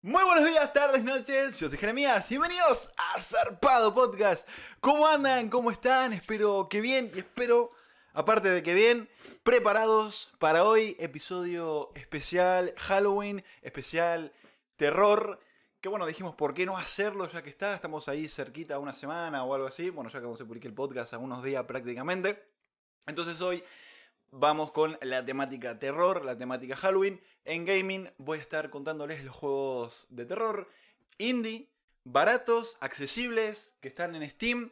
Muy buenos días, tardes, noches. Yo soy Jeremías. Bienvenidos a Zarpado Podcast. ¿Cómo andan? ¿Cómo están? Espero que bien y espero, aparte de que bien, preparados para hoy, episodio especial Halloween, especial terror. Que bueno, dijimos, ¿por qué no hacerlo ya que estamos ahí cerquita una semana o algo así? Bueno, ya que vamos a publicar el podcast a unos días prácticamente. Entonces hoy vamos con la temática terror, la temática Halloween. En gaming voy a estar contándoles los juegos de terror indie, baratos, accesibles, que están en Steam.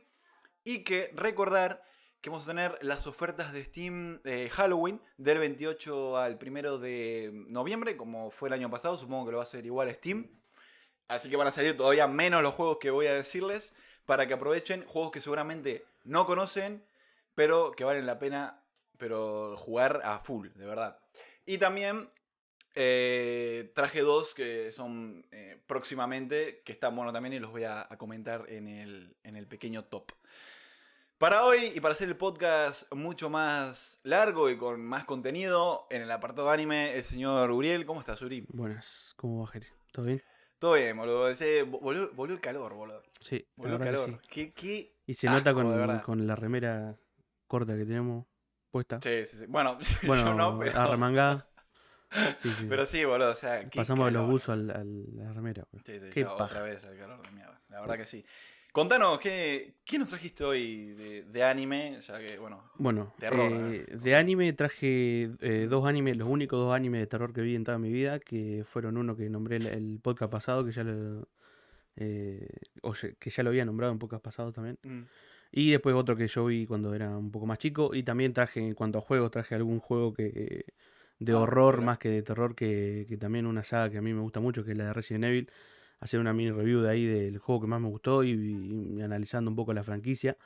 Y que recordar que vamos a tener las ofertas de Steam Halloween del 28 al 1 de noviembre, como fue el año pasado. Supongo que lo va a hacer igual Steam. Así que van a salir todavía menos los juegos que voy a decirles para que aprovechen juegos que seguramente no conocen, pero que valen la pena pero jugar a full, de verdad. Y también traje dos que son próximamente, que están buenos también y los voy a comentar en el pequeño top. Para hoy y para hacer el podcast mucho más largo y con más contenido, en el apartado anime, el señor Uriel. ¿Cómo estás, Uri? Buenas, ¿cómo va, Jeri? ¿Todo bien? Todo bien, boludo. Volvió el calor, boludo. Sí, la Volvió el verdad que sí. calor. Qué Y se nota asco, de con, verdad. con la remera corta que tenemos puesta. Sí, sí, sí. Bueno, yo no, Bueno, pero. arremangada. Sí, sí, sí. Pero sí, boludo. O sea, qué Pasamos de los calor. buzos a la remera, boludo. Sí, sí, Qué ya otra paja. vez el calor de mierda. La Sí. verdad que sí. Contanos, ¿qué nos trajiste hoy de anime? Ya que, bueno, Bueno, terror, de contame. anime traje dos animes, los únicos dos animes de terror que vi en toda mi vida, que fueron uno que nombré el podcast pasado, eh, que ya lo había nombrado en podcast pasado también. Mm, Y después otro que yo vi cuando era un poco más chico. Y también traje, en cuanto a juegos, traje algún juego de Ah, horror piola. más que de terror, que también una saga que a mí me gusta mucho, que es la de Resident Evil. Hacer una mini review de ahí del juego que más me gustó y analizando un poco la franquicia.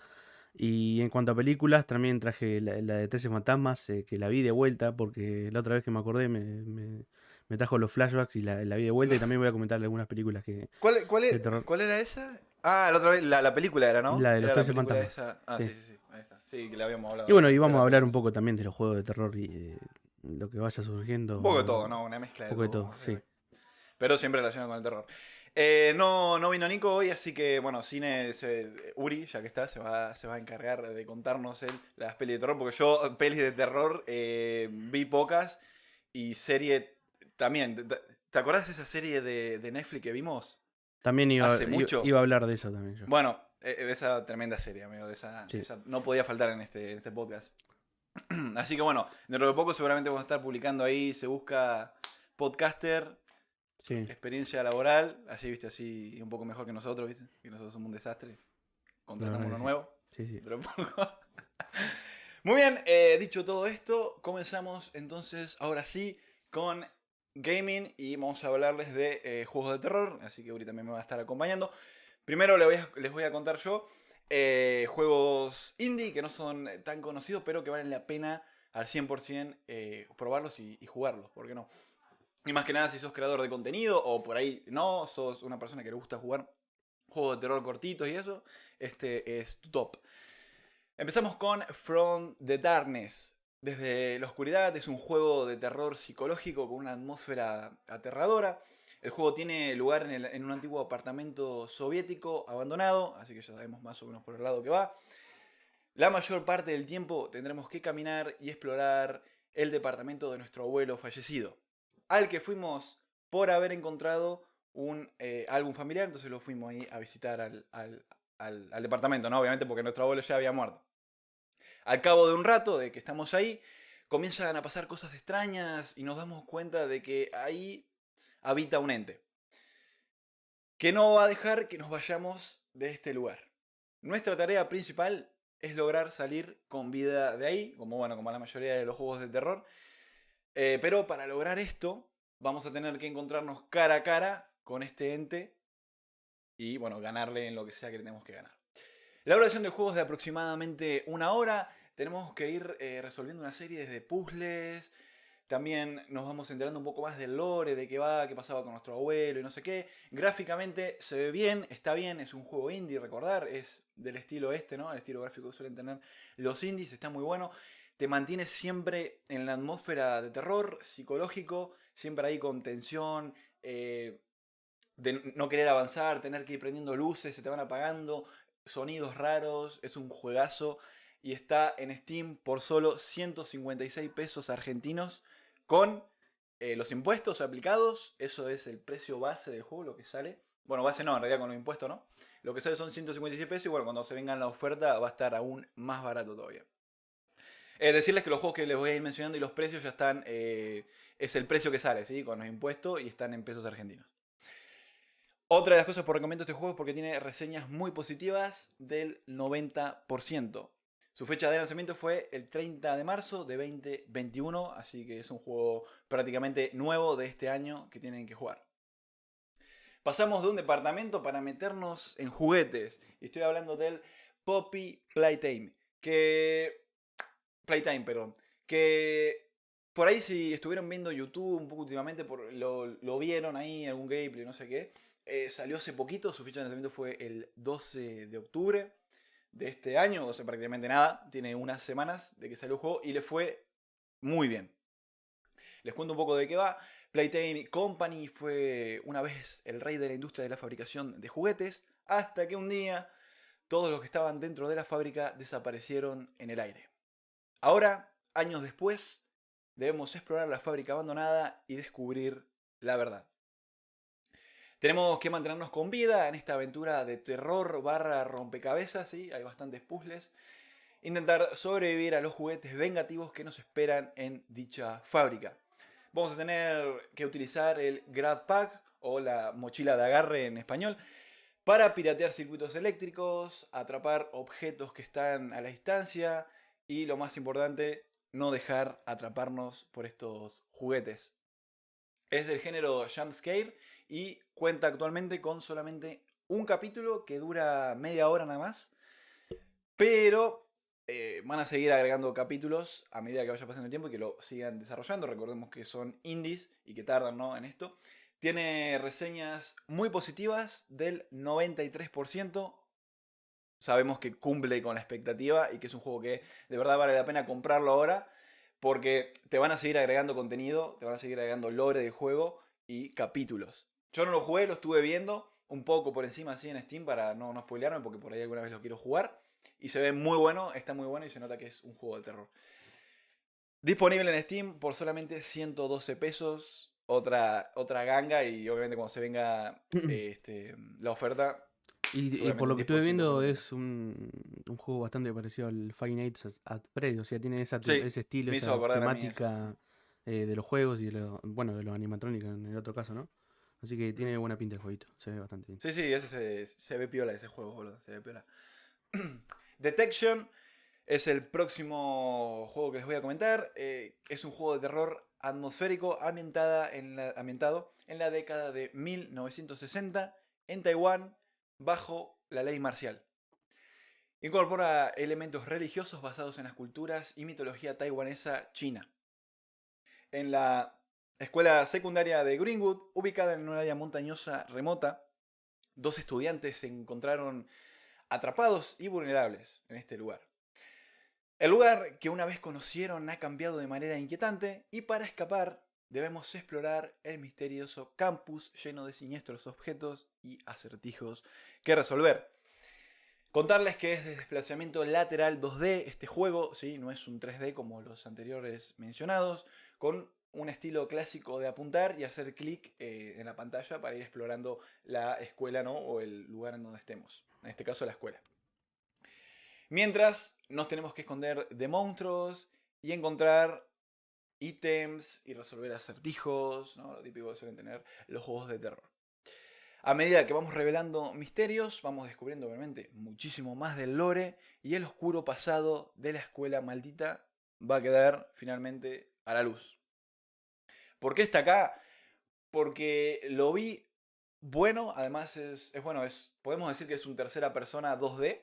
Y en cuanto a películas, también traje la de 13 Fantasmas, que la vi de vuelta, porque la otra vez que me acordé me trajo los flashbacks y la vi de vuelta. Y también voy a comentarle algunas películas de terror. ¿Cuál era esa? Ah, la otra vez, la película era, ¿no? La de los Era la 13 película Fantasmas. esa. Ah, Sí. sí, sí, sí. Ahí está. Sí, que la habíamos Y hablado bueno, y de vamos a la hablar un película. poco también de los juegos de terror y lo que vaya surgiendo. Un poco de todo, ¿no? Una mezcla Un de poco de todo, todo, vamos a hacer sí. hoy. Pero siempre relacionado con el terror. No vino Nico hoy, así que, bueno, Uri, ya que está, se va a encargar de contarnos él las pelis de terror, porque yo pelis de terror vi pocas y serie también. ¿Te acordás de esa serie de Netflix que vimos También hace mucho? iba a hablar de eso también yo. Bueno, esa tremenda serie, amigo, Sí. esa no podía faltar en este podcast. Así que bueno, dentro de poco seguramente vamos a estar publicando ahí, se busca podcaster, Sí. experiencia laboral, así, viste, así un poco mejor que nosotros, viste, que nosotros somos un desastre, La contratamos verdad uno que sí. nuevo, Sí, sí. dentro de poco. Muy bien, dicho todo esto, comenzamos entonces ahora sí con gaming y vamos a hablarles de juegos de terror, así que ahorita también me va a estar acompañando. Primero les voy a contar yo juegos indie que no son tan conocidos, pero que valen la pena al 100% probarlos y jugarlos, ¿por qué no? Y más que nada si sos creador de contenido o por ahí no, sos una persona que le gusta jugar juegos de terror cortitos y eso, este es tu top. Empezamos con From the Darkness. Desde la oscuridad es un juego de terror psicológico con una atmósfera aterradora. El juego tiene lugar en un antiguo apartamento soviético abandonado, así que ya sabemos más o menos por el lado que va. La mayor parte del tiempo tendremos que caminar y explorar el departamento de nuestro abuelo fallecido, al que fuimos por haber encontrado un álbum familiar, entonces lo fuimos ahí a visitar al departamento, ¿no? Obviamente porque nuestro abuelo ya había muerto. Al cabo de un rato de que estamos ahí, comienzan a pasar cosas extrañas y nos damos cuenta de que ahí habita un ente, que no va a dejar que nos vayamos de este lugar. Nuestra tarea principal es lograr salir con vida de ahí, como bueno, como la mayoría de los juegos de terror. Pero para lograr esto, vamos a tener que encontrarnos cara a cara con este ente y bueno, ganarle en lo que sea que tenemos que ganar. La duración del juego es de aproximadamente una hora. Tenemos que ir resolviendo una serie de puzzles. También nos vamos enterando un poco más del lore, de qué va, qué pasaba con nuestro abuelo y no sé qué. Gráficamente se ve bien, está bien, es un juego indie, recordar, es del estilo este, ¿no? El estilo gráfico que suelen tener los indies, está muy bueno. Te mantiene siempre en la atmósfera de terror psicológico, siempre ahí con tensión. de no querer avanzar, tener que ir prendiendo luces, se te van apagando, sonidos raros, es un juegazo y está en Steam por solo 156 pesos argentinos con los impuestos aplicados, eso es el precio base del juego, lo que sale. Bueno, base no, en realidad con los impuestos no. Lo que sale son 156 pesos y bueno, cuando se venga en la oferta va a estar aún más barato todavía. Decirles que los juegos que les voy a ir mencionando y los precios ya están, es el precio que sale, ¿sí? Con los impuestos y están en pesos argentinos. Otra de las cosas por recomiendo este juego es porque tiene reseñas muy positivas del 90%. Su fecha de lanzamiento fue el 30 de marzo de 2021, así que es un juego prácticamente nuevo de este año que tienen que jugar. Pasamos de un departamento para meternos en juguetes. Y estoy hablando del Poppy Playtime. Playtime, perdón. Que por ahí si estuvieron viendo YouTube un poco últimamente, lo vieron ahí, algún gameplay, no sé qué. Salió hace poquito, su fecha de lanzamiento fue el 12 de octubre de este año, o sea, prácticamente nada. Tiene unas semanas de que salió el juego y le fue muy bien. Les cuento un poco de qué va. Playtime Company fue una vez el rey de la industria de la fabricación de juguetes, hasta que un día todos los que estaban dentro de la fábrica desaparecieron en el aire. Ahora, años después, debemos explorar la fábrica abandonada y descubrir la verdad. Tenemos que mantenernos con vida en esta aventura de terror barra rompecabezas, ¿sí? Hay bastantes puzzles. Intentar sobrevivir a los juguetes vengativos que nos esperan en dicha fábrica. Vamos a tener que utilizar el Grab Pack o la mochila de agarre en español para piratear circuitos eléctricos, atrapar objetos que están a la distancia y lo más importante, no dejar atraparnos por estos juguetes. Es del género Jumpscare y cuenta actualmente con solamente un capítulo que dura media hora nada más, pero van a seguir agregando capítulos a medida que vaya pasando el tiempo y que lo sigan desarrollando. Recordemos que son indies y que tardan, ¿no?, en esto. Tiene reseñas muy positivas del 93%. Sabemos que cumple con la expectativa y que es un juego que de verdad vale la pena comprarlo ahora porque te van a seguir agregando contenido, te van a seguir agregando lore del juego y capítulos. Yo no lo jugué, lo estuve viendo un poco por encima así en Steam para no spoilearme porque por ahí alguna vez lo quiero jugar. Y se ve muy bueno, está muy bueno y se nota que es un juego de terror. Disponible en Steam por solamente 112 pesos. Otra ganga y obviamente cuando se venga la oferta, Y por seguramente lo un que estuve 10% por viendo lo menos. es un juego bastante parecido al Five Nights at Freddy, o sea, tiene Sí, ese estilo, me hizo esa acordar a mí eso. temática de los juegos y bueno, de los animatrónicos en el otro caso, ¿no? Así que tiene buena pinta el jueguito, se ve bastante bien. Sí, sí, ese se ve piola ese juego, boludo. Se ve piola. Detection es el próximo juego que les voy a comentar. Es un juego de terror atmosférico ambientado en la década de 1960 en Taiwán bajo la ley marcial. Incorpora elementos religiosos basados en las culturas y mitología taiwanesa china. En la escuela secundaria de Greenwood, ubicada en un área montañosa remota, dos estudiantes se encontraron atrapados y vulnerables en este lugar. El lugar que una vez conocieron ha cambiado de manera inquietante y para escapar debemos explorar el misterioso campus lleno de siniestros objetos y acertijos que resolver. Contarles que es de desplazamiento lateral 2D este juego, ¿sí? No es un 3D como los anteriores mencionados, con un estilo clásico de apuntar y hacer clic en la pantalla para ir explorando la escuela, ¿no?, o el lugar en donde estemos. En este caso la escuela. Mientras nos tenemos que esconder de monstruos y encontrar ítems y resolver acertijos, ¿no?, lo típico que suelen tener los juegos de terror. A medida que vamos revelando misterios, vamos descubriendo obviamente muchísimo más del lore y el oscuro pasado de la escuela maldita va a quedar finalmente a la luz. ¿Por qué está acá? Porque lo vi bueno, además es bueno, podemos decir que es un tercera persona 2D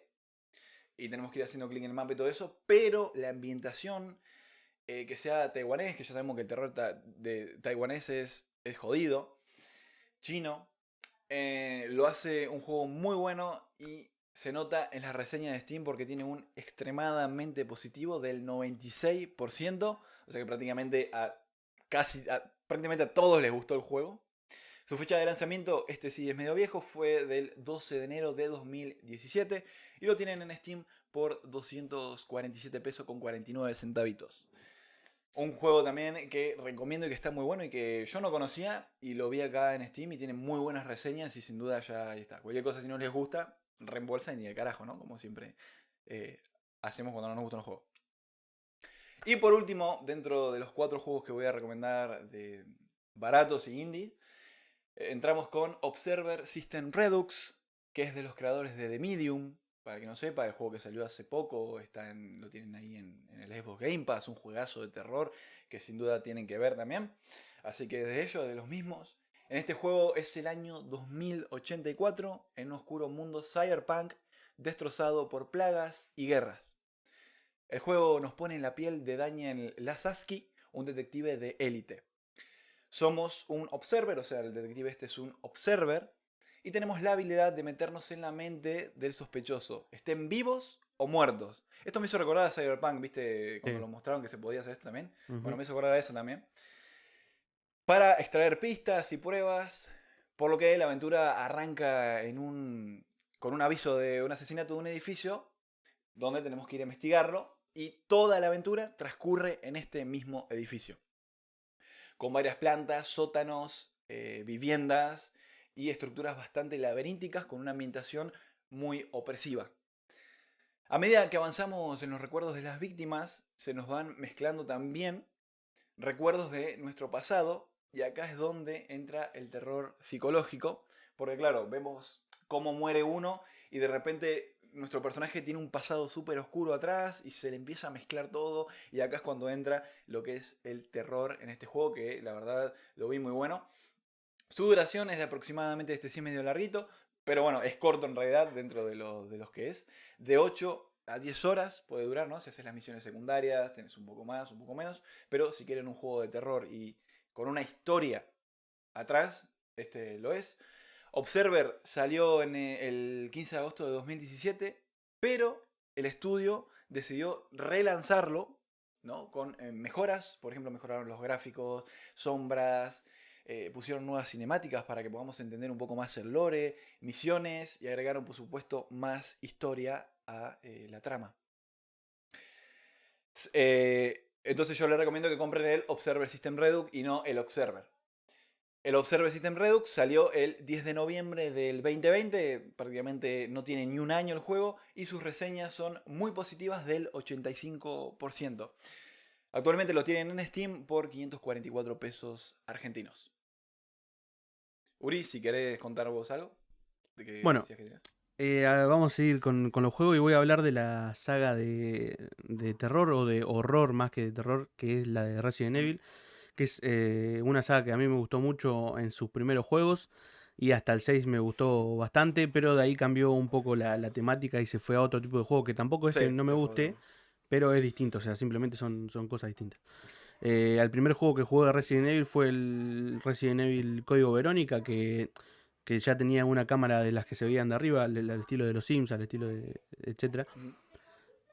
y tenemos que ir haciendo clic en el mapa y todo eso, pero la ambientación, que sea taiwanés, que ya sabemos que el terror de taiwanés es jodido, chino, lo hace un juego muy bueno y se nota en las reseñas de Steam porque tiene un extremadamente positivo del 96%, o sea que prácticamente prácticamente a todos les gustó el juego. Su fecha de lanzamiento, este sí es medio viejo, fue del 12 de enero de 2017 y lo tienen en Steam por 247 pesos con 49 centavitos. Un juego también que recomiendo y que está muy bueno y que yo no conocía y lo vi acá en Steam y tiene muy buenas reseñas y sin duda ya ahí está. Cualquier cosa si no les gusta, reembolsan y de carajo, ¿no? Como siempre eh, hacemos cuando no nos gustan los juegos. Y por último, dentro de los 4 juegos que voy a recomendar de baratos y indie, entramos con Observer System Redux, que es de los creadores de The Medium. Para que no sepa, el juego que salió hace poco, lo tienen ahí en el Xbox Game Pass, un juegazo de terror que sin duda tienen que ver también. Así que de ellos, de los mismos. En este juego es el año 2084, en un oscuro mundo cyberpunk destrozado por plagas y guerras. El juego nos pone en la piel de Daniel Lasaski, un detective de élite. Somos un observer, o sea, el detective este es un observer, y tenemos la habilidad de meternos en la mente del sospechoso, estén vivos o muertos. Esto me hizo recordar a Cyberpunk, ¿viste? Cuando Sí. lo mostraron que se podía hacer esto también. Bueno, Ujú. me hizo recordar a eso también. Para extraer pistas y pruebas, por lo que la aventura arranca con un aviso de un asesinato de un edificio, donde tenemos que ir a investigarlo, y toda la aventura transcurre en este mismo edificio con varias plantas, sótanos, viviendas y estructuras bastante laberínticas con una ambientación muy opresiva. A medida que avanzamos en los recuerdos de las víctimas, se nos van mezclando también recuerdos de nuestro pasado, y acá es donde entra el terror psicológico, porque claro, vemos cómo muere uno y de repente nuestro personaje tiene un pasado súper oscuro atrás y se le empieza a mezclar todo, y acá es cuando entra lo que es el terror en este juego, que la verdad lo vi muy bueno. Su duración es de aproximadamente, este sí es medio larguito, pero bueno, es corto en realidad dentro de los que es. De 8 a 10 horas puede durar, ¿no? Si haces las misiones secundarias, tenés un poco más, un poco menos. Pero si quieren un juego de terror y con una historia atrás, este lo es. Observer salió en el 15 de agosto de 2017, pero el estudio decidió relanzarlo, ¿no? Con mejoras. Por ejemplo, mejoraron los gráficos, sombras, pusieron nuevas cinemáticas para que podamos entender un poco más el lore, misiones, y agregaron, por supuesto, más historia a la trama. Entonces yo les recomiendo que compren el Observer System Redux y no el Observer. El Observer System Redux salió el 10 de noviembre del 2020, prácticamente no tiene ni un año el juego, y sus reseñas son muy positivas, del 85%. Actualmente lo tienen en Steam por 544 pesos argentinos. Uri, si querés contar vos algo, de que Bueno, decías que tenías. vamos a seguir con los juegos y voy a hablar de la saga de terror o de horror más que de terror, que es la de Resident Ujú. Evil, que es una saga que a mí me gustó mucho en sus primeros juegos y hasta el 6 me gustó bastante, pero de ahí cambió un poco la temática y se fue a otro tipo de juego, que tampoco es Sí, que no me se fue guste, otro. pero es distinto, o sea, simplemente son cosas distintas. Al primer juego que jugué de Resident Evil fue el Resident Evil Código Verónica, que ya tenía una cámara de las que se veían de arriba, al estilo de los Sims, al estilo de etcétera. Ujú.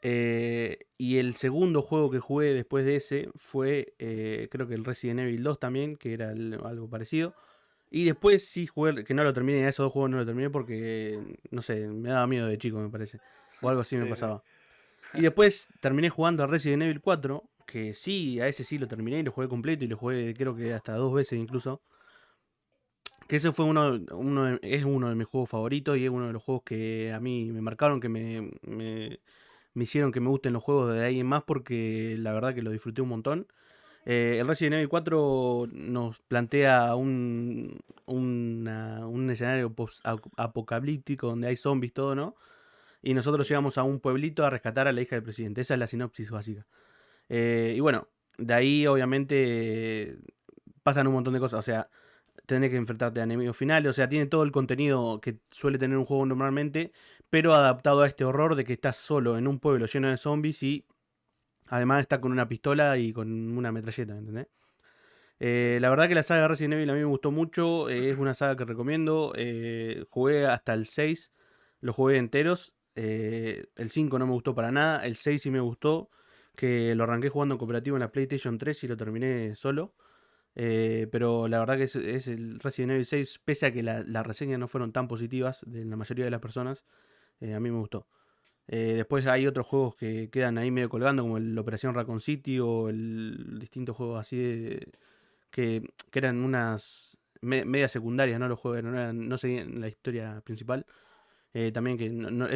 Y el segundo juego que jugué después de ese fue, creo que el Resident Evil 2 también, que era algo parecido. Y después sí jugué, que no lo terminé, esos dos juegos no lo terminé porque, no sé, me daba miedo de chico, me parece. O algo así me Sí, sí. pasaba. Y después terminé jugando a Resident Evil 4, que sí, a ese sí lo terminé y lo jugué completo y lo jugué creo que hasta dos veces incluso. Que ese fue es uno de mis juegos favoritos y es uno de los juegos que a mí me marcaron, que me hicieron que me gusten los juegos de ahí en más porque la verdad que lo disfruté un montón. El Resident Evil 4 nos plantea un escenario apocalíptico donde hay zombies, todo, ¿no? Y nosotros Sí. llegamos a un pueblito a rescatar a la hija del presidente. Esa es la sinopsis básica. Y bueno, de ahí obviamente pasan un montón de cosas. O sea, tenés que enfrentarte a enemigos finales. O sea, tiene todo el contenido que suele tener un juego normalmente, pero adaptado a este horror de que estás solo en un pueblo lleno de zombies y además está con una pistola y con una metralleta, ¿entendés? Sí. La verdad que la saga Resident Evil a mí me gustó mucho, es una saga que recomiendo. Jugué hasta el 6, lo jugué enteros. El 5 no me gustó para nada, el 6 sí me gustó, que lo arranqué jugando en cooperativo en la PlayStation 3 y lo terminé solo. Pero la verdad que es el Resident Evil 6, pese a que las reseñas no fueron tan positivas de la mayoría de las personas, a mí me gustó. Después hay otros juegos que quedan ahí medio colgando, como el Operación Raccoon City o el distintos juegos así que eran unas medias secundarias, ¿no? Los juegos no seguían la historia principal. También que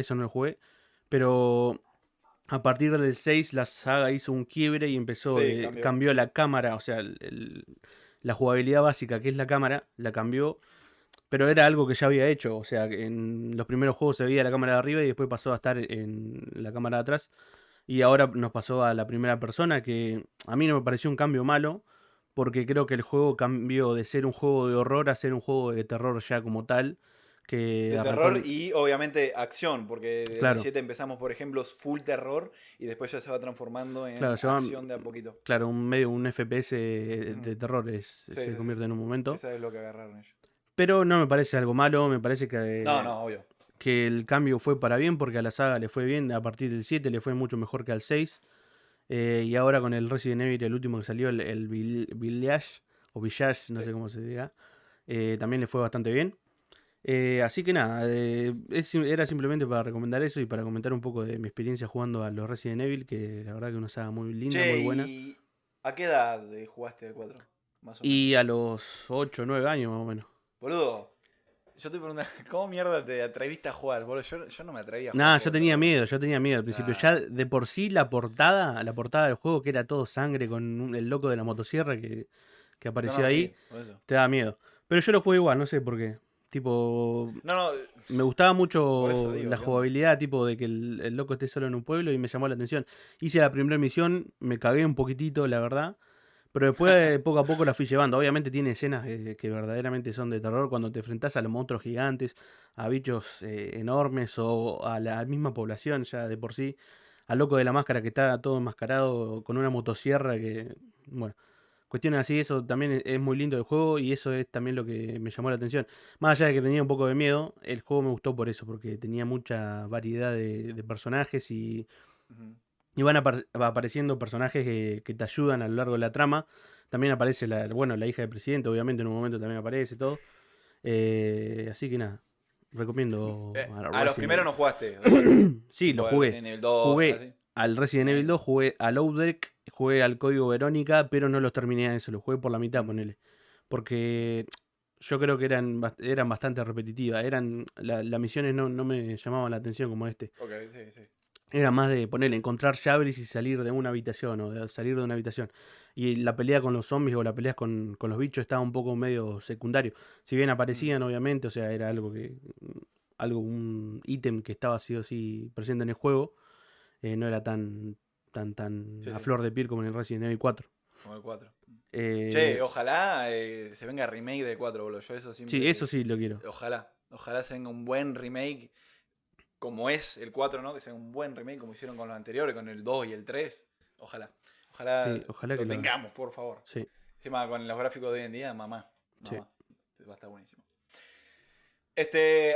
eso no lo jugué. Pero a partir del 6 la saga hizo un quiebre y empezó, Sí, cambió. cambió la cámara, o sea, la jugabilidad básica que es la cámara, la cambió, pero era algo que ya había hecho, o sea, en los primeros juegos se veía la cámara de arriba y después pasó a estar en la cámara de atrás y ahora nos pasó a la primera persona, que a mí no me pareció un cambio malo, porque creo que el juego cambió de ser un juego de horror a ser un juego de terror ya como tal, que De arrancó terror y obviamente acción, porque el claro, 7 empezamos, por ejemplo, full terror y después ya se va transformando claro, en se va, acción de a poquito. claro, un FPS Ujú. de terror Sí, se sí, sí. convierte en un momento. Eso es lo que agarraron ellos. Pero no me parece algo malo, me parece No, no, obvio. que el cambio fue para bien, porque a la saga le fue bien, a partir del 7 le fue mucho mejor que al 6. Y ahora con el Resident Evil, el último que salió, el Village, o Village, no Sí. sé cómo se diga, también le fue bastante bien. Así que nada, era simplemente para recomendar eso y para comentar un poco de mi experiencia jugando a los Resident Evil, que la verdad que es una saga muy linda, Che, muy buena. ¿y a qué edad jugaste el 4? Más o menos. Y a los 8 o 9 años más o menos. Boludo, yo te pregunto, ¿cómo mierda te atreviste a jugar? Boludo, yo no me atreví a jugar un Nada, juego de terror. yo tenía miedo al O principio. Ya sea, de por sí la portada del juego, que era todo sangre con el loco de la motosierra que no, apareció no, ahí, sí, por eso. te da miedo. Pero yo lo jugué igual, no sé por qué. Tipo, No, no, me gustaba por eso mucho digo, la ¿qué onda? jugabilidad, tipo de que el loco esté solo en un pueblo y me llamó la atención. Hice la primera misión, me cagué un poquitito, la verdad. Pero después, poco a poco la fui llevando. Obviamente tiene escenas que verdaderamente son de terror cuando te enfrentás a los monstruos gigantes, a bichos enormes o a la misma población ya de por sí. Al loco de la máscara que está todo enmascarado con una motosierra que... Bueno, cuestiones así, eso también es muy lindo del juego y eso es también lo que me llamó la atención. Más allá de que tenía un poco de miedo, el juego me gustó por eso, porque tenía mucha variedad de personajes Ujú. y van apareciendo personajes que te ayudan a lo largo de la trama. También aparece bueno, la hija del presidente, obviamente en un momento también aparece todo. Así que nada, recomiendo a A los Resident primeros Evil. no jugaste, o sea, Sí, lo tipo el jugué. Resident Evil 2, Jugué así. al Resident Evil Bueno. 2, jugué al Outbreak, jugué al Código Verónica, pero no los terminé a eso, los jugué por la mitad, Mm. ponele. Porque yo creo que eran bastante repetitivas. Las misiones no me llamaban la atención como este. Ok, sí, sí. Era más de ponerle, encontrar llaves y salir de una habitación o de salir de una habitación. Y la pelea con los zombies o la pelea con los bichos estaba un poco medio secundario. Si bien Mm. aparecían, obviamente, o sea, era un ítem que estaba sí o sí presente en el juego. No era tan Sí, a sí, flor de piel como en el Resident Evil 4. como el 4. Che, Eh, ojalá se venga remake del 4, boludo. Yo eso sí, eso siempre. sí lo quiero. Ojalá se venga un buen remake como es el 4, ¿no? Que sea un buen remake como hicieron con los anteriores, con el 2 y el 3. Ojalá. Ojalá Sí, ojalá que lo lo hagan. tengamos, por favor. Sí, Encima con los gráficos de hoy en día, mamá. sí. Mamá. Va a estar buenísimo.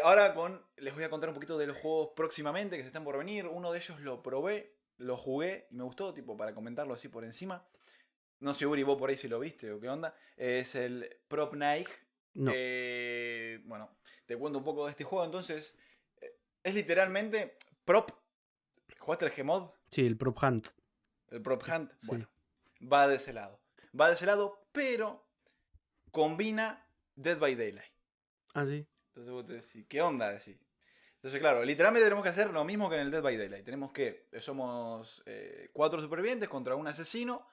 Ahora les voy a contar un poquito de los juegos próximamente que se están por venir. Uno de ellos lo probé, lo jugué y me gustó, tipo, para comentarlo así por encima. No sé, Uri, vos por ahí si lo viste o qué onda. Es el Prop Night. No. Bueno, te cuento un poco de este juego. Entonces, es literalmente Prop. ¿Jugaste el Gmod? Sí, el Prop Hunt. El Prop Hunt. Sí. Bueno, va de ese lado. Va de ese lado, pero combina Dead by Daylight. Ah, sí. Entonces vos te decís, ¿qué onda? Decís. Entonces, claro, literalmente tenemos que hacer lo mismo que en el Dead by Daylight. Tenemos que, somos 4 supervivientes contra un asesino.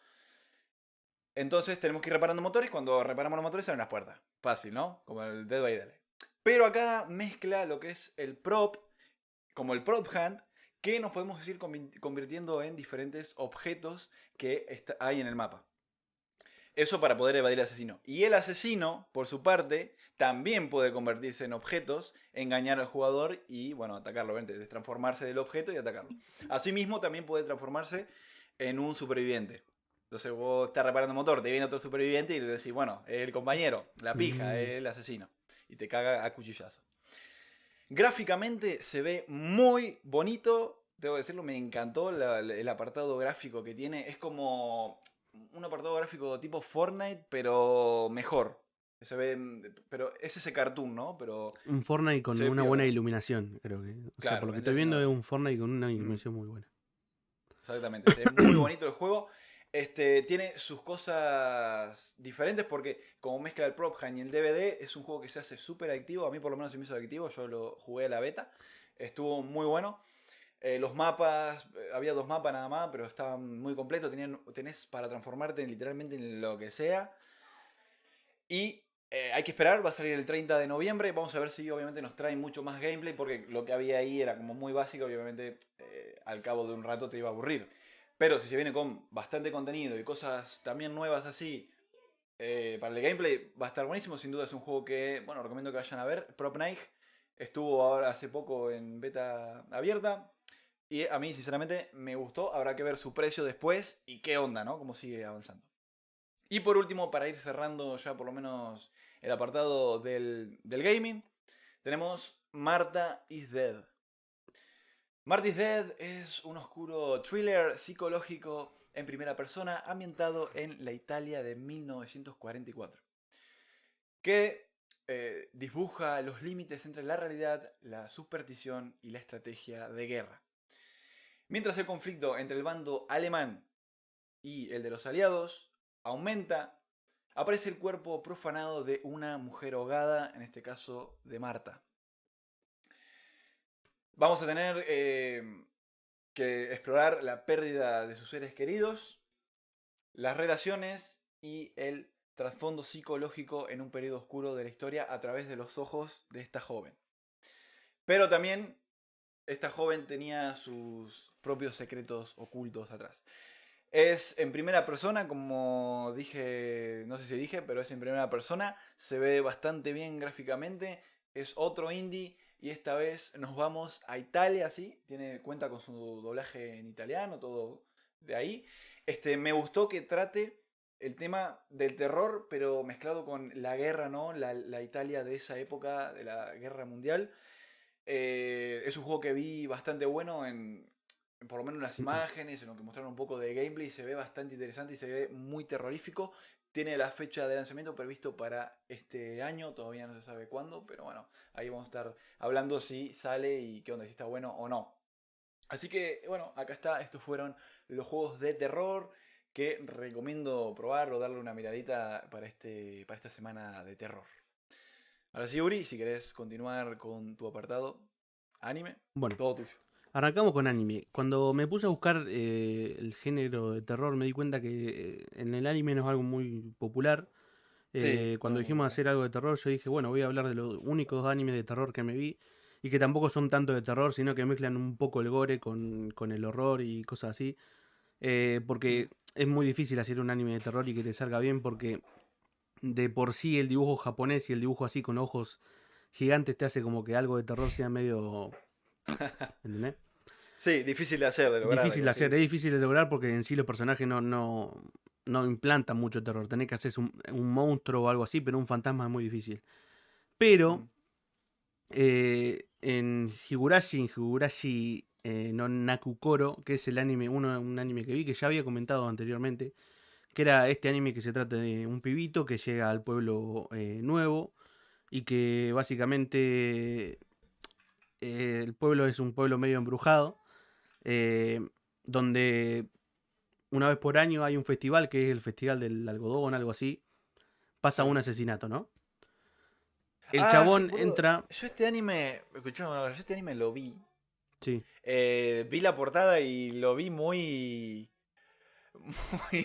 Entonces tenemos que ir reparando motores. Cuando reparamos los motores salen las puertas. Fácil, ¿no? Como el Dead by Daylight. Pero acá mezcla lo que es el prop, como el prop hunt, que nos podemos ir convirtiendo en diferentes objetos que hay en el mapa. Eso para poder evadir al asesino. Y el asesino, por su parte, también puede convertirse en objetos, engañar al jugador y, bueno, atacarlo, transformarse del objeto y atacarlo. Asimismo, también puede transformarse en un superviviente. Entonces vos estás reparando motor, te viene otro superviviente y le decís, bueno, es el compañero, la pija, Mm, es el asesino. Y te caga a cuchillazo. Gráficamente se ve muy bonito, debo decirlo, me encantó el apartado gráfico que tiene. Es como un apartado gráfico tipo Fortnite, pero mejor. Se ve, pero es ese cartoon, ¿no? Pero Un Fortnite con se ve una buena piola. iluminación, creo que. O sea, por Claro, lo que vendría estoy siendo viendo es eso. un Fortnite con una Mm, iluminación muy buena. exactamente, se ve muy bonito el juego. Tiene sus cosas diferentes porque como mezcla el Prop Hunt y el DVD, es un juego que se hace súper adictivo. A mí por lo menos se me hizo adictivo, yo lo jugué a la beta. Estuvo muy bueno. Los mapas, había 2 mapas nada más, pero estaban muy completos. Tenés para transformarte literalmente en lo que sea. Y hay que esperar, va a salir el 30 de noviembre. Vamos a ver si obviamente nos trae mucho más gameplay, porque lo que había ahí era como muy básico. Obviamente al cabo de un rato te iba a aburrir. Pero si se viene con bastante contenido y cosas también nuevas así para el gameplay, va a estar buenísimo. Sin duda es un juego que, bueno, recomiendo que vayan a ver. Prop Night estuvo ahora hace poco en beta abierta. Y a mí, sinceramente, me gustó. Habrá que ver su precio después y qué onda, ¿no? Cómo sigue avanzando. Y por último, para ir cerrando ya por lo menos el apartado del gaming, tenemos Martha is Dead. Martha is Dead es un oscuro thriller psicológico en primera persona ambientado en la Italia de 1944, que dibuja los límites entre la realidad, la superstición y la estrategia de guerra. Mientras el conflicto entre el bando alemán y el de los aliados aumenta, aparece el cuerpo profanado de una mujer ahogada, en este caso de Marta. Vamos a tener que explorar la pérdida de sus seres queridos, las relaciones y el trasfondo psicológico en un periodo oscuro de la historia a través de los ojos de esta joven. Pero también esta joven tenía sus propios secretos ocultos atrás. Es en primera persona, como dije, no sé si dije, pero es en primera persona. Se ve bastante bien gráficamente. Es otro indie y esta vez nos vamos a Italia, ¿sí? Cuenta con su doblaje en italiano, todo de ahí. Me gustó que trate el tema del terror, pero mezclado con la guerra, ¿no? La Italia de esa época, de la guerra mundial. Es un juego que vi bastante bueno por lo menos en las imágenes, en lo que mostraron un poco de gameplay, se ve bastante interesante y se ve muy terrorífico. Tiene la fecha de lanzamiento previsto para este año, todavía no se sabe cuándo, pero bueno, ahí vamos a estar hablando si sale y qué onda, si está bueno o no. Así que bueno, acá está, estos fueron los juegos de terror que recomiendo probar o darle una miradita para esta semana de terror. Ahora sí, Uri, si querés continuar con tu apartado anime, Bueno, todo tuyo. arrancamos con anime. Cuando me puse a buscar el género de terror, me di cuenta que en el anime no es algo muy popular. Sí, no Cuando es muy dijimos popular. hacer algo de terror, yo dije, bueno, voy a hablar de los únicos animes de terror que me vi y que tampoco son tanto de terror, sino que mezclan un poco el gore con el horror y cosas así. Mm. Porque es muy difícil hacer un anime de terror y que te salga bien porque de por sí el dibujo japonés y el dibujo así con ojos gigantes te hace como que algo de terror sea medio... ¿Entendés? Sí, difícil de hacer, de lograr Difícil algo de hacer, así. es difícil de lograr porque en sí los personajes no implantan mucho terror. Tenés que hacer un monstruo o algo así, pero un fantasma es muy difícil. Pero Mm. en Higurashi no Nakukoro, que es el anime, un anime que vi que ya había comentado anteriormente, que era este anime que se trata de un pibito que llega al pueblo nuevo y que básicamente el pueblo es un pueblo medio embrujado, eh, donde una vez por año hay un festival que es el Festival del Algodón, algo así, pasa un Sí. asesinato, ¿no? El Ah, sí, chabón boludo. entra, Yo este anime, escuchame, yo este anime lo vi. sí, Vi la portada y lo vi muy,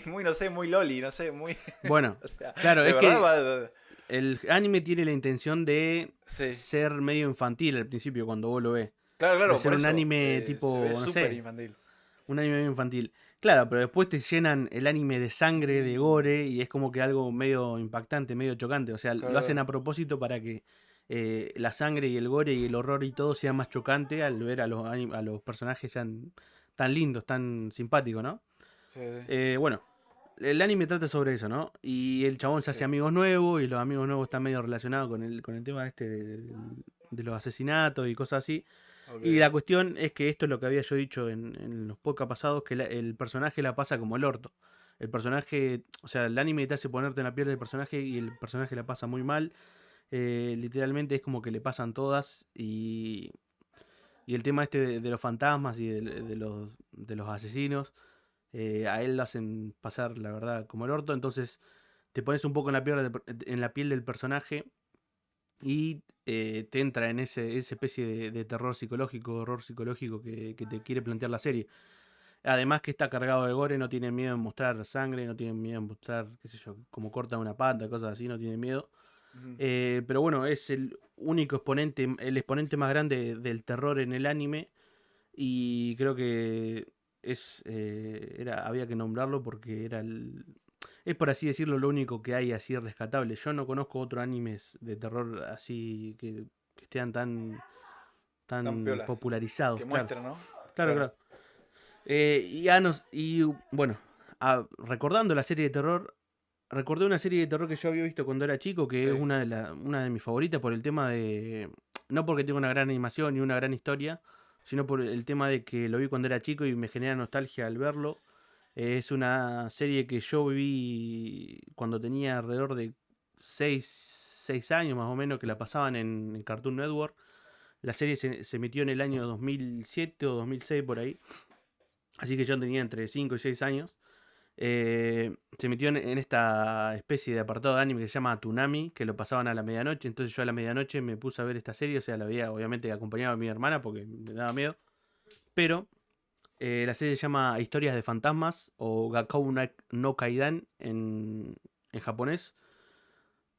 muy, no sé, muy loli, no sé, muy, bueno, o sea, claro, de es verdad que va, el anime tiene la intención de sí. ser medio infantil al principio cuando vos lo ves. Claro, De claro, ser por un eso, anime se ve tipo, no súper sé, infantil. un anime medio infantil. Claro, pero después te llenan el anime de sangre, de Mm, gore, y es como que algo medio impactante, medio chocante. O sea, claro, lo hacen claro. a propósito para que la sangre y el gore y el horror y todo sea más chocante al ver a los personajes tan lindos, tan simpáticos, ¿no? Sí, sí, Bueno, el anime trata sobre eso, ¿no? Y el chabón se sí. hace amigos nuevos y los amigos nuevos están medio relacionados con el tema este de los asesinatos y cosas así. Y la Ok. cuestión es que esto es lo que había yo dicho en los podcasts pasados, que el personaje la pasa como el orto. El personaje, o sea, el anime te hace ponerte en la piel del personaje y el personaje la pasa muy mal. Literalmente es como que le pasan todas y el tema este de los fantasmas y de los asesinos, a él lo hacen pasar, la verdad, como el orto. Entonces te pones un poco en la piel del personaje y te entra en esa especie de terror psicológico, horror psicológico que te quiere plantear la serie. Además que está cargado de gore, no tiene miedo en mostrar sangre, no tiene miedo en mostrar, qué sé yo, como corta una pata, cosas así, no tiene miedo. Ujú. Pero bueno, es el único exponente, el exponente más grande del terror en el anime. Y creo que había que nombrarlo porque es por así decirlo lo único que hay así rescatable. Yo no conozco otros animes de terror así que estén tan, Tan tan piolas. popularizados, Que claro. muestra, ¿no? Claro, Claro. claro. Y bueno, recordando la serie de terror, recordé una serie de terror que yo había visto cuando era chico, que es Sí. una de mis favoritas por el tema de... No porque tenga una gran animación ni una gran historia, sino por el tema de que lo vi cuando era chico y me genera nostalgia al verlo. Es una serie que yo vi cuando tenía alrededor de 6 años más o menos, que la pasaban en Cartoon Network. La serie se emitió en el año 2007 o 2006 por ahí. Así que yo tenía entre 5 y 6 años. Se metió en esta especie de apartado de anime que se llama Toonami, que lo pasaban a la medianoche. Entonces yo a la medianoche me puse a ver esta serie, o sea, la veía obviamente acompañado de mi hermana porque me daba miedo. Pero la serie se llama Historias de Fantasmas o Gakkou no Kaidan en japonés.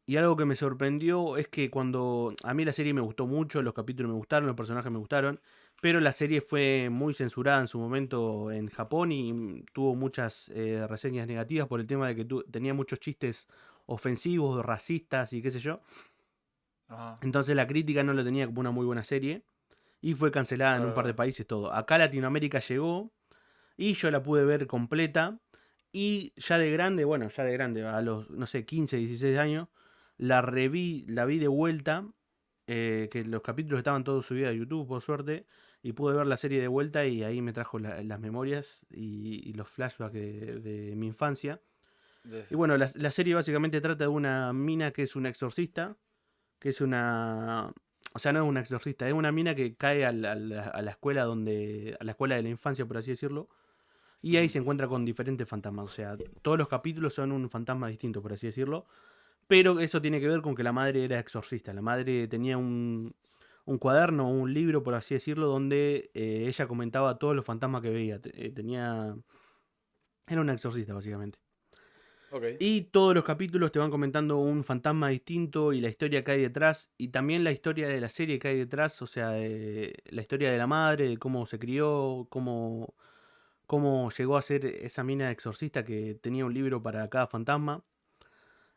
Y algo que me sorprendió es que cuando a mí la serie me gustó mucho, los capítulos me gustaron, los personajes me gustaron, pero la serie fue muy censurada en su momento en Japón y tuvo muchas reseñas negativas por el tema de que tenía muchos chistes ofensivos, racistas y qué sé yo. Ajá. Entonces la crítica no lo tenía como una muy buena serie y fue cancelada en un Claro, par de claro. países todo. Acá a Latinoamérica llegó y yo la pude ver completa. Y ya de grande, bueno, ya de grande, a los, no sé, 15 16 años, la vi de vuelta, que los capítulos estaban todos subidos a YouTube, por suerte, y pude ver la serie de vuelta y ahí me trajo las memorias y los flashbacks de mi infancia. Y bueno, la serie básicamente trata de una mina que es una exorcista, que es una... O sea, no es una exorcista, es una mina que cae a la escuela a la escuela de la infancia, por así decirlo, y ahí Ujú. se encuentra con diferentes fantasmas. O sea, todos los capítulos son un fantasma distinto, por así decirlo. Pero eso tiene que ver con que la madre era exorcista. La madre tenía un cuaderno, un libro, por así decirlo, donde ella comentaba todos los fantasmas que veía. Era una exorcista, básicamente. Ok. Y todos los capítulos te van comentando un fantasma distinto y la historia que hay detrás. Y también la historia de la serie que hay detrás. O sea, la historia de la madre, de cómo se crió, cómo llegó a ser esa mina exorcista que tenía un libro para cada fantasma.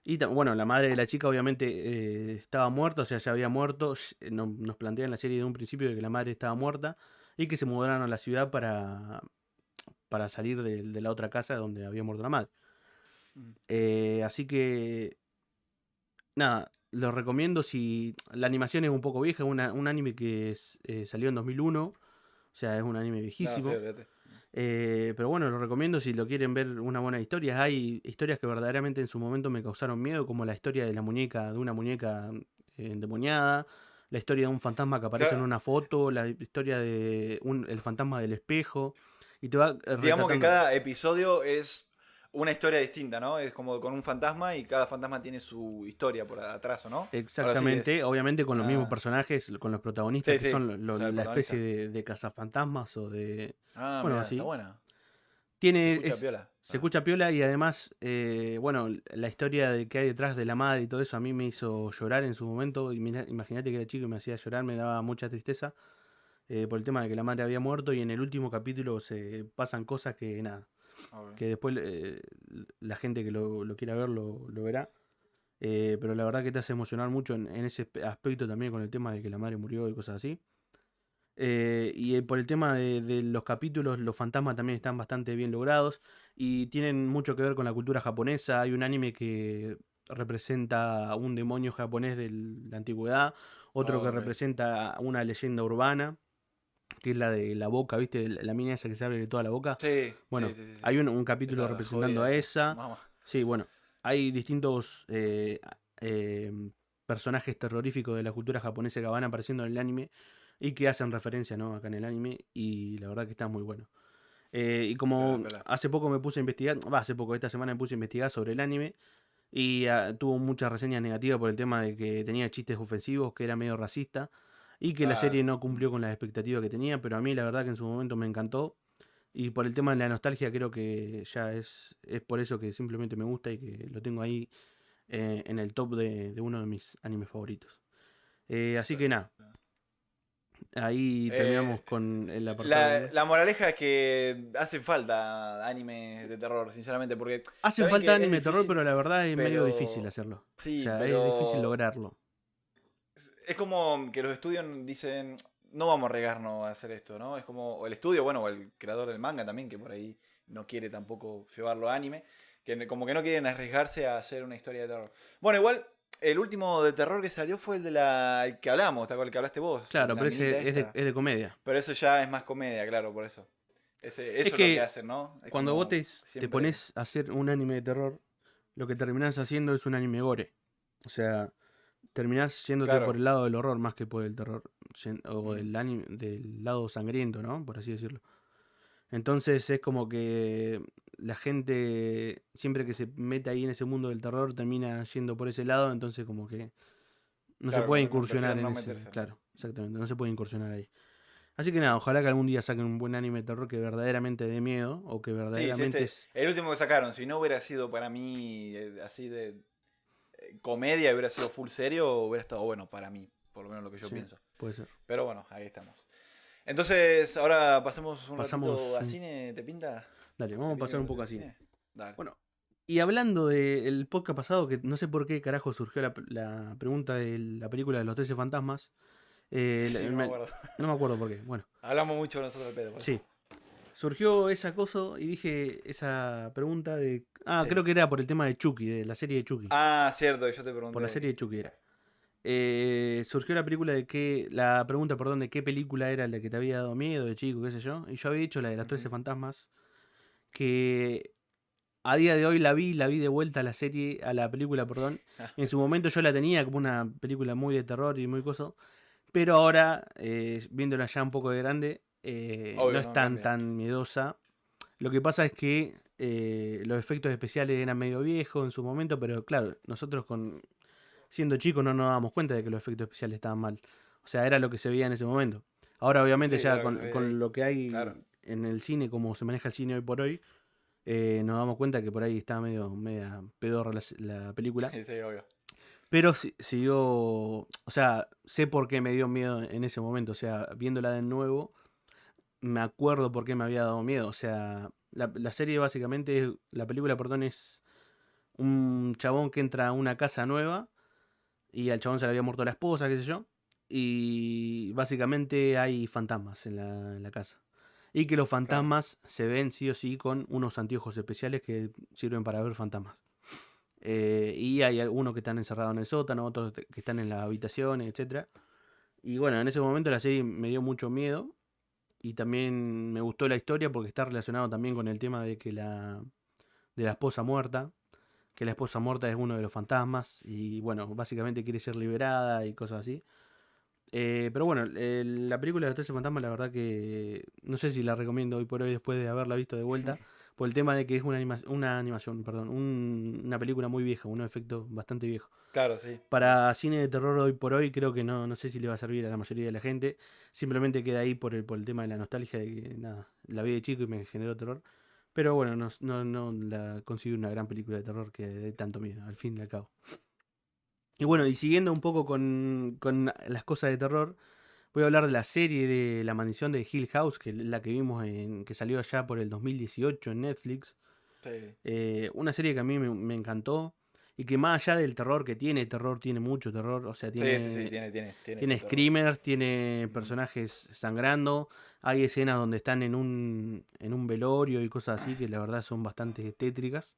Y bueno, la madre de la chica obviamente estaba muerta, o sea, ya había muerto. Nos plantean en la serie de un principio de que la madre estaba muerta y que se mudaron a la ciudad para salir de la otra casa donde había muerto la madre. Ujú. Así que, nada, lo recomiendo si la animación es un poco vieja, un anime que salió en 2001, o sea, es un anime No, sí, viejísimo. olvídate. Pero bueno, lo recomiendo si lo quieren ver una buena historia. Hay historias que verdaderamente en su momento me causaron miedo, como la historia de la muñeca, de una muñeca endemoniada, la historia de un fantasma que aparece en Claro, una foto, la historia de el fantasma del espejo, y te va digamos que retratando. cada episodio es una historia distinta, ¿no? Es como con un fantasma y cada fantasma tiene su historia por atrás, ¿o no? Ahora sí que es. Exactamente, obviamente con los mismos Ah, personajes, con los protagonistas sí, que sí. son O sea, el la especie protagonista. de cazafantasmas o de... Ah, Bueno, mira, está así. buena. Se Tiene, escucha piola. se Ah, escucha piola y además, bueno, la historia de que hay detrás de la madre y todo eso a mí me hizo llorar en su momento. Y imagínate que era chico y me hacía llorar, me daba mucha tristeza por el tema de que la madre había muerto y en el último capítulo se pasan cosas que nada, ok. que después la gente que lo quiera ver lo verá. Pero la verdad que te hace emocionar mucho en ese aspecto también con el tema de que la madre murió y cosas así. Y por el tema de los capítulos, los fantasmas también están bastante bien logrados y tienen mucho que ver con la cultura japonesa. Hay un anime que representa a un demonio japonés de la antigüedad, otro que Ok. representa una leyenda urbana, que es la de la boca, ¿viste? La mina esa que se abre de toda la boca. Sí, Bueno, sí, sí, sí, sí. hay un capítulo Esa representando jodida a esa. esa. Mamá. Sí, bueno, hay distintos personajes terroríficos de la cultura japonesa que van apareciendo en el anime y que hacen referencia, ¿no? Acá en el anime, y la verdad que está muy bueno. Y como Espera. hace poco me puse a investigar, hace poco, esta semana me puse a investigar sobre el anime y tuvo muchas reseñas negativas por el tema de que tenía chistes ofensivos, que era medio racista y que la serie Claro. no cumplió con las expectativas que tenía, pero a mí la verdad que en su momento me encantó y por el tema de la nostalgia creo que ya es por eso que simplemente me gusta y que lo tengo ahí en el top de uno de mis animes favoritos. Así que nada, ahí terminamos Eh, con el apartado la, uno. la moraleja es que hace falta animes de terror, sinceramente, porque Hacen saben falta que es anime de terror, difícil, pero la verdad es medio difícil pero hacerlo. O sí, sea, es difícil pero lograrlo. es como que los estudios dicen, no vamos a arriesgarnos a hacer esto, ¿no? Es como, o el estudio, bueno, o el creador del manga también, que por ahí no quiere tampoco llevarlo a anime, como que no quieren arriesgarse a hacer una historia de terror. Bueno, igual, el último de terror que salió fue el que hablamos, ¿te acuerdas el que hablaste vos? Claro, La pero minita ese esta. es de comedia. Pero eso ya es más comedia, claro, por eso. Es Eso es lo que que hacen, ¿no? Es cuando vos como te siempre. pones a hacer un anime de terror, lo que terminás haciendo es un anime gore. O sea, terminás yéndote por Claro. el lado del horror más que por el terror. O Ujú. del anime, del lado sangriento, ¿no? Por así decirlo. Entonces es como que la gente, siempre que se mete ahí en ese mundo del terror, termina yendo por ese lado. Entonces como que no se Claro, puede como que no incursionar prefieren en no ese. meterse. Claro, exactamente. No se puede incursionar ahí. Así que nada, ojalá que algún día saquen un buen anime de terror que verdaderamente dé miedo. O que Sí, sí, verdaderamente es. el último que sacaron, si no hubiera sido para mí así de comedia, hubiera sido full serio, hubiera estado bueno para mí, por lo menos lo que yo Sí, pienso. puede ser. Pero bueno, ahí estamos. Entonces, ahora pasemos un ratito Pasamos a cine, ¿te pinta? Dale, ¿Te vamos a pinta pasar un un ratito poco de a cine. cine? Dale. Bueno, y hablando del podcast pasado, que no sé por qué carajo surgió la pregunta de la película de los 13 fantasmas. Sí, no me acuerdo. No me acuerdo por qué. Bueno, Hablamos mucho nosotros de pedo, por eso. sí. Surgió esa cosa y dije esa pregunta de. Ah, Sí. creo que era por el tema de Chucky, de la serie de Chucky. Ah, cierto, yo te Por la pregunté. serie de Chucky era. Surgió la película de qué. La pregunta, perdón, de qué película era la que te había dado miedo de chico, qué sé yo. Y yo había dicho la de los 13 Ujú. fantasmas. Que a día de hoy la vi de vuelta a la serie, a la película, perdón. En su momento yo la tenía como una película muy de terror y muy coso. Pero ahora, viéndola ya un poco de grande, no Obvio, es no cambia. tan miedosa. Lo que pasa es que los efectos especiales eran medio viejos en su momento, pero claro, nosotros siendo chicos no nos dábamos cuenta de que los efectos especiales estaban mal. O sea, era lo que se veía en ese momento. Ahora obviamente Sí, ya era lo que se veía con ahí. lo que Claro. hay en el cine, como se maneja el cine hoy por hoy, nos damos cuenta que por ahí está media pedorra la película. Sí, sí, obvio. Pero siguió, o sea, sé por qué me dio miedo en ese momento. O sea, viéndola de nuevo, me acuerdo por qué me había dado miedo. O sea, la serie básicamente, la película, perdón, es un chabón que entra a una casa nueva y al chabón se le había muerto la esposa, qué sé yo. Y básicamente hay fantasmas en la casa. Y que los Claro. fantasmas se ven sí o sí con unos anteojos especiales que sirven para ver fantasmas. Y hay algunos que están encerrados en el sótano, otros que están en las habitaciones, etcétera. Y bueno, en ese momento la serie me dio mucho miedo. Y también me gustó la historia porque está relacionado también con el tema de que de la esposa muerta. Que la esposa muerta es uno de los fantasmas. Y bueno, básicamente quiere ser liberada y cosas así. Pero bueno, la película de los 13 fantasmas, la verdad que no sé si la recomiendo hoy por hoy después de haberla visto de vuelta, por el tema de que es una animación, perdón, una película muy vieja, unos efectos bastante viejos. Claro, sí, sí. Para cine de terror hoy por hoy creo que no sé si le va a servir a la mayoría de la gente, simplemente queda ahí por el tema de la nostalgia de que nada, la vi de chico y me generó terror. Pero bueno, no la considero una gran película de terror que dé tanto miedo, al fin y al cabo. Y bueno, y siguiendo un poco con las cosas de terror, voy a hablar de la serie de La Maldición de Hill House, que es la que vimos que salió allá por el 2018 en Netflix. Sí. Una serie que a mí me encantó y que más allá del terror, tiene mucho terror. O sea, Sí, sí, sí, tiene su tiene terror. screamers, tiene Ujú. personajes sangrando. Hay escenas donde están en un velorio y cosas así que la verdad son bastante tétricas.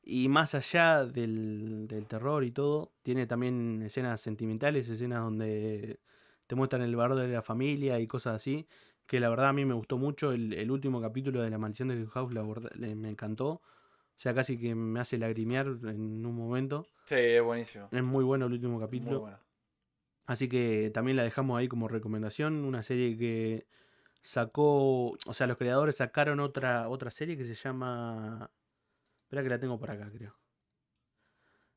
Y más allá del terror y todo, tiene también escenas sentimentales, escenas donde te muestran el valor de la familia y cosas así, que la verdad a mí me gustó mucho. El último capítulo de La Maldición de Hill House me encantó. O sea, casi que me hace lagrimear en un momento. Sí, es buenísimo. Es muy bueno el último Muy capítulo. bueno. Así que también la dejamos ahí como recomendación. Una serie que sacó, o sea, los creadores sacaron otra serie que se llama... Espera que la tengo por acá, creo.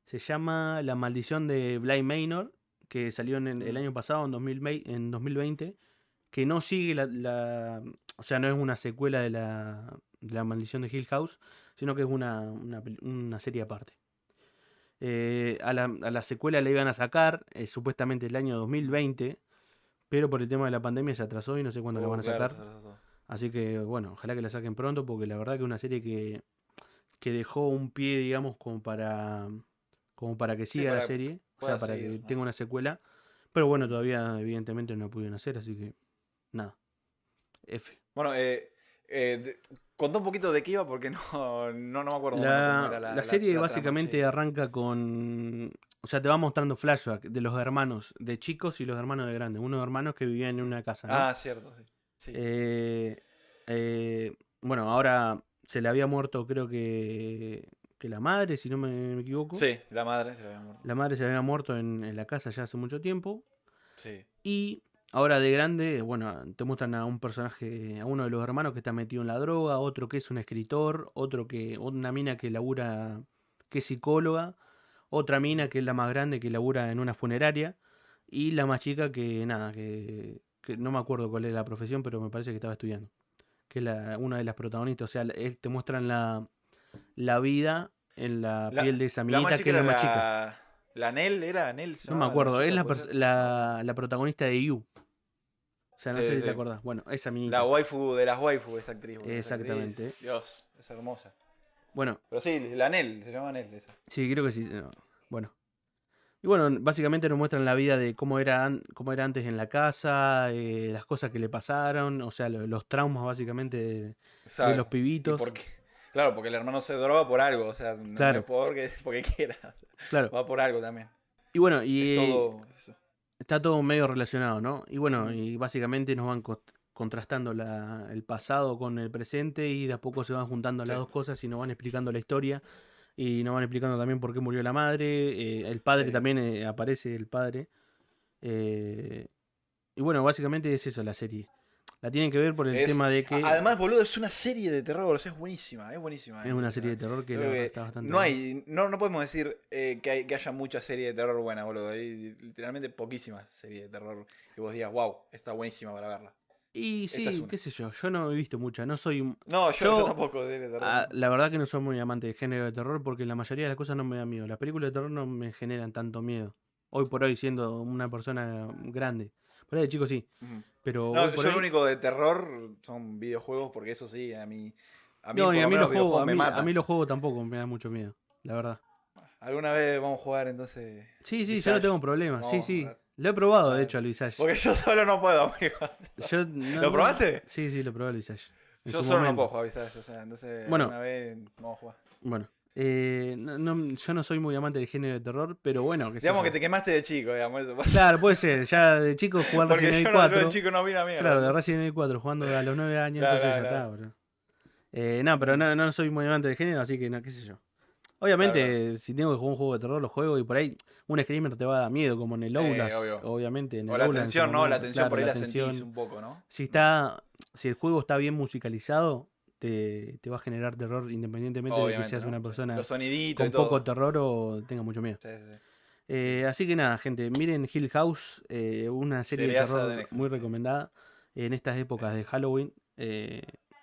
Se llama La Maldición de Bly Manor, que salió el Mm. año pasado, en 2020, que no sigue o sea, no es una secuela de la Maldición de Hill House, sino que es una serie aparte. A la secuela la iban a sacar supuestamente el año 2020, pero por el tema de la pandemia se atrasó y no sé cuándo la van a Claro, sacar. se atrasó todo. Así que bueno, ojalá que la saquen pronto, porque la verdad que es una serie que dejó un pie, digamos, como para que Sí, siga la para que serie, o sea, pueda para seguir, que ¿no? tenga una secuela. Pero bueno, todavía evidentemente no pudieron hacer, así que nada, F. Bueno, contá un poquito de qué iba porque no me acuerdo más o menos cómo La, era la serie la trama, sí. básicamente arranca con... O sea, te va mostrando flashback de los hermanos de chicos y los hermanos de grandes. Unos hermanos que vivían en una casa, ¿no? Ah, cierto, sí. Sí. Eh, bueno, ahora se le había muerto, creo que la madre, si no me equivoco. Sí, la madre se le había muerto. La madre se había muerto en la casa ya hace mucho tiempo. Sí. Y ahora de grande, bueno, te muestran a un personaje, a uno de los hermanos que está metido en la droga, otro que es un escritor, una mina que labura, que es psicóloga, otra mina que es la más grande que labura en una funeraria, y la más chica que nada, que no me acuerdo cuál es la profesión, pero me parece que estaba estudiando. Que es una de las protagonistas, o sea, te muestran la vida en la La, piel de esa la más minita que chica es era la más chica. la Nell, ¿era Nell se No me llamaba la más acuerdo, es chica? la, ¿Puede pers- ser? No me acuerdo. la, la protagonista de You. O sea, no sé Sí, si te sí. acordás. Bueno, esa La minita. waifu de las waifu, esa actriz, boludo. Esa actriz, Exactamente. Dios, es hermosa. Bueno, Pero sí, la Nell, se llama Nell esa. sí, creo que sí. No, bueno. Y bueno, básicamente nos muestran la vida de cómo era antes en la casa, las cosas que le pasaron, o sea, los traumas básicamente de los Exacto. ¿Y pibitos. por qué? Claro, porque el hermano se droga por algo, o sea, no es Claro, porque quiera. claro. Va por algo también. Y bueno, Es y todo eso. está todo medio relacionado, ¿no? Y bueno, Ujú. y básicamente nos van contrastando el pasado con el presente y de a poco se van juntando las Sí, dos cosas y nos van explicando la historia y nos van explicando también por qué murió la madre, el padre sí. también aparece, el padre. eh, y bueno, básicamente es eso la serie. La tienen que ver por el tema de que Además, boludo, es una serie de terror, o sea, es buenísima es en una serio, serie de ¿sabes? terror que Yo la creo verdad que está bastante buena. no podemos decir que haya muchas series de terror buenas, boludo. Hay literalmente poquísimas series de terror que vos digas, wow, está buenísima para verla. Y Esta es sí, una. qué sé yo no he visto muchas, no soy... No, yo Yo, tampoco de terror, no. la verdad que no soy muy amante de género de terror porque la mayoría de las cosas no me dan miedo. Las películas de terror no me generan tanto miedo. Hoy por hoy siendo una persona grande. Por ahí de chico sí, Ujú. pero hoy No, por yo lo hoy... único de terror son videojuegos, porque eso sí, a mí No, y por a lo mí menos los los juegos, videojuegos me a mí matan. los juegos tampoco me dan mucho miedo, la verdad. Alguna vez vamos a jugar entonces Sí, sí, yo no tengo Visage. problema, sí, Vamos a sí. jugar. Lo he probado, de Dale. hecho, al Visage. Porque yo solo no puedo, amigo. Yo no, ¿Lo probaste? sí, sí, lo probé al Visage. En Yo su solo no puedo momento. jugar Visage, o sea, entonces Bueno, alguna vez vamos a jugar. bueno. Yo no soy muy amante del género de terror, pero bueno, qué sé Digamos que yo. te quemaste de chico, digamos, eso pasa. Claro, puede ser. Ya de chico jugar Porque Resident Evil yo de 4. chico no vi una mierda, Claro, de entonces. Resident Evil 4 jugando a los 9 años, Claro, entonces ya claro, está, claro. bro. No, pero Mm, no soy muy amante del género, así que no, qué sé yo. claro, claro. Obviamente, si tengo que jugar un juego de terror, lo juego y por ahí un screamer te va a dar miedo, como en el Sí, Outlast, obvio. obviamente, en O el la Outlast en su tensión, ¿no? La momento. tensión Claro, por ahí la la sentís tensión. un poco, ¿no? Si Mm. si el juego está bien musicalizado, te va a generar terror independientemente de que Obviamente, seas una ¿no? Sí. persona Los soniditos y con poco todo. terror o tenga mucho miedo. Sí, sí, sí. Sí. Así que nada, gente, miren Hill House, una serie de Seriaza de terror muy Netflix, sí. recomendada en estas Sí, épocas sí, de sí. Halloween.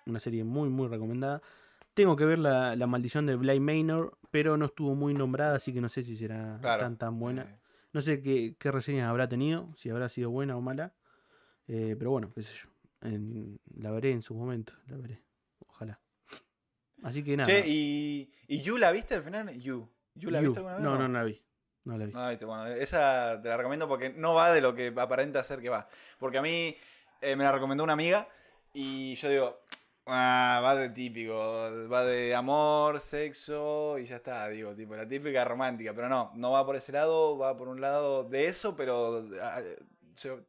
Una serie muy, muy recomendada. Tengo que ver la maldición de Bly Manor, pero no estuvo muy nombrada, así que no sé si será Claro. tan buena. No sé qué reseñas habrá tenido, si habrá sido buena o mala. Pero bueno, qué sé yo. La veré en su momento, la veré. Ojalá. Así que Che, nada. ¿y You la viste al final? ¿You la viste alguna vez o No, no, no? no la vi. No la vi. No, viste, bueno, esa te la recomiendo porque no va de lo que aparenta ser que va. Porque a mí me la recomendó una amiga y yo digo, va de típico, va de amor, sexo y ya está, digo, tipo, la típica romántica. Pero no va por ese lado, va por un lado de eso, pero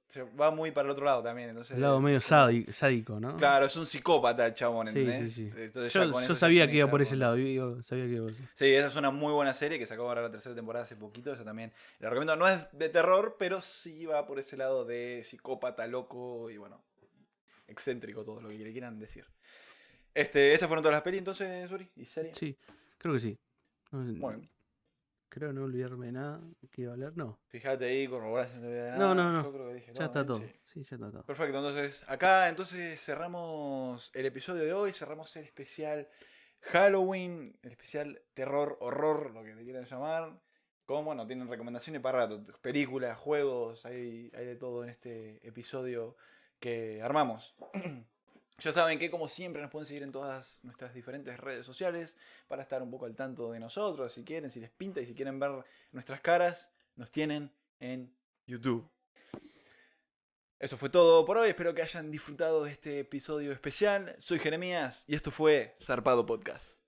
se va muy para el otro lado también. Entonces, El lado medio es como- sádico, ¿no? Claro, es un psicópata el chabón, Sí, sí, ¿entendés? sí. Entonces ya con Yo eso ya sabía que tenés iba por algo. ese lado, sabía que iba por ese. Sí, esa es una muy buena serie que sacó ahora la tercera temporada hace poquito. Esa también la recomiendo. No es de terror, pero sí va por ese lado de psicópata, loco y bueno, excéntrico, todo lo que le quieran decir. Esas fueron todas las pelis entonces, Uri, y serie. Sí, creo que sí. Muy bien. Creo no olvidarme de nada que iba a hablar, no. Fíjate ahí, corroborar si no te olvidas de No, nada. no, Yo no. creo que dije Ya todo, está ¿eh? todo. Sí. Sí, ya está todo. Perfecto, entonces acá entonces cerramos el episodio de hoy, cerramos el especial Halloween, el especial terror, horror, lo que le quieran llamar. Como bueno, tienen recomendaciones para rato, películas, juegos, hay de todo en este episodio que armamos. Ya saben que como siempre nos pueden seguir en todas nuestras diferentes redes sociales para estar un poco al tanto de nosotros, si quieren, si les pinta y si quieren ver nuestras caras, nos tienen en YouTube. Eso fue todo por hoy, espero que hayan disfrutado de este episodio especial. Soy Jeremías y esto fue Zarpado Podcast.